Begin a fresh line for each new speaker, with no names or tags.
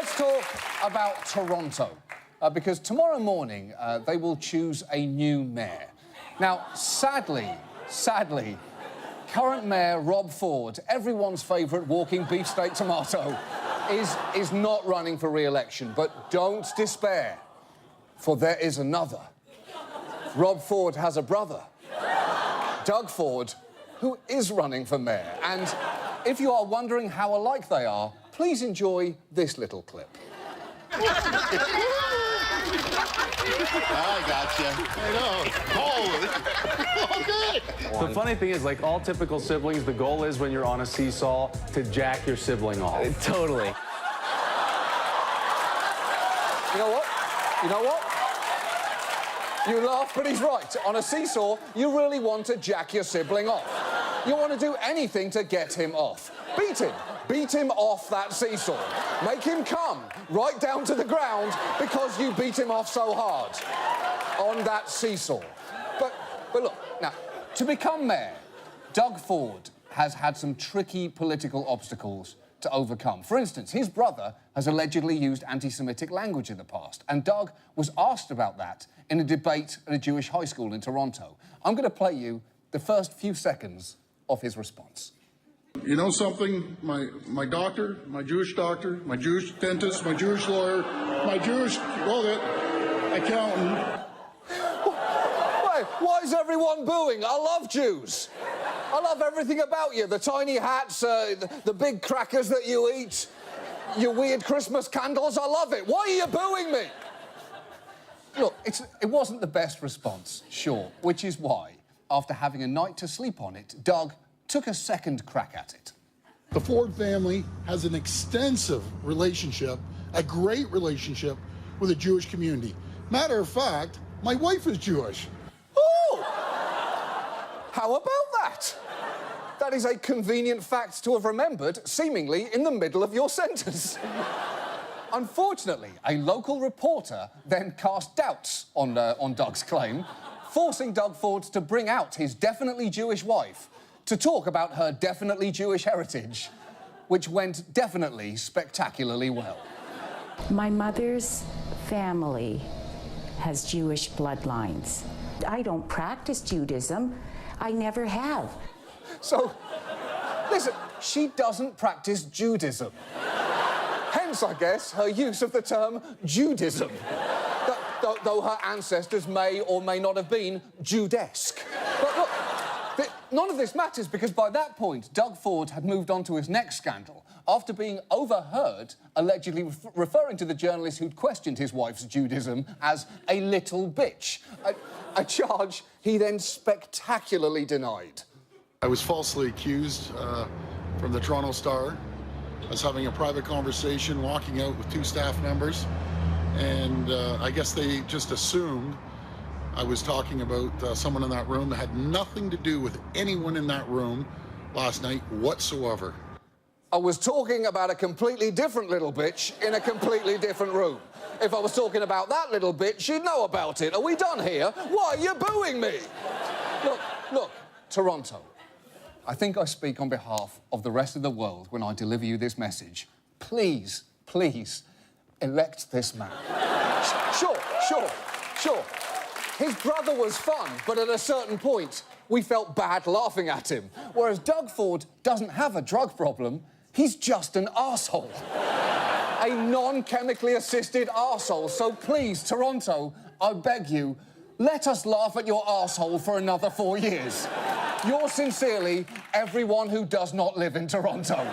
Let's talk about Toronto, because tomorrow morning they will choose a new mayor. Now, sadly, current mayor Rob Ford, everyone's favourite walking beefsteak tomato, is not running for re-election. But don't despair, for there is another. Rob Ford has a brother, Doug Ford, who is running for mayor. And if you are wondering how alike they are, please enjoy this little clip.
I gotcha. I know. Okay.
The funny thing is, like all typical siblings, the goal is when you're on a seesaw to jack your sibling off.
Totally.
You know what? You know what? You laugh, but he's right. On a seesaw, you really want to jack your sibling off. You want to do anything to get him off. Beat him. Beat him off that seesaw. Make him come right down to the ground because you beat him off so hard on that seesaw. But look, now, to become mayor, Doug Ford has had some tricky political obstacles to overcome. For instance, his brother has allegedly used anti-Semitic language in the past, and Doug was asked about that in a debate at a Jewish high school in Toronto. I'm going to play you the first few seconds of his response.
You know something? My doctor, my Jewish dentist, my Jewish lawyer, my Jewish accountant.
Why is everyone booing? I love Jews. I love everything about you. The tiny hats, the big crackers that you eat, your weird Christmas candles. I love it. Why are you booing me? Look, it wasn't the best response, sure, which is why, after having a night to sleep on it, Doug took a second crack at it.
The Ford family has an extensive relationship, a great relationship with the Jewish community. Matter of fact, my wife is Jewish.
Oh! How about that? That is a convenient fact to have remembered, seemingly in the middle of your sentence. Unfortunately, a local reporter then cast doubts on Doug's claim, forcing Doug Ford to bring out his definitely Jewish wife to talk about her definitely Jewish heritage, which went definitely spectacularly well.
My mother's family has Jewish bloodlines. I don't practice Judaism. I never have.
So, listen, she doesn't practice Judaism. Hence, I guess, her use of the term Judism. Though her ancestors may or may not have been Judesque. But look, none of this matters because by that point, Doug Ford had moved on to his next scandal after being overheard allegedly referring to the journalist who'd questioned his wife's Judaism as a little bitch, a charge he then spectacularly denied.
I was falsely accused from the Toronto Star. I was having a private conversation, walking out with two staff members, and I guess they just assumed I was talking about someone in that room that had nothing to do with anyone in that room last night whatsoever.
I was talking about a completely different little bitch in a completely different room. If I was talking about that little bitch, she'd know about it. Are we done here? Why are you booing me? Look, Toronto. I think I speak on behalf of the rest of the world when I deliver you this message. Please, please, elect this man. Sure. His brother was fun, but at a certain point, we felt bad laughing at him. Whereas Doug Ford doesn't have a drug problem, he's just an arsehole. A non-chemically assisted arsehole. So please, Toronto, I beg you, let us laugh at your arsehole for another 4 years. Yours sincerely, everyone who does not live in Toronto.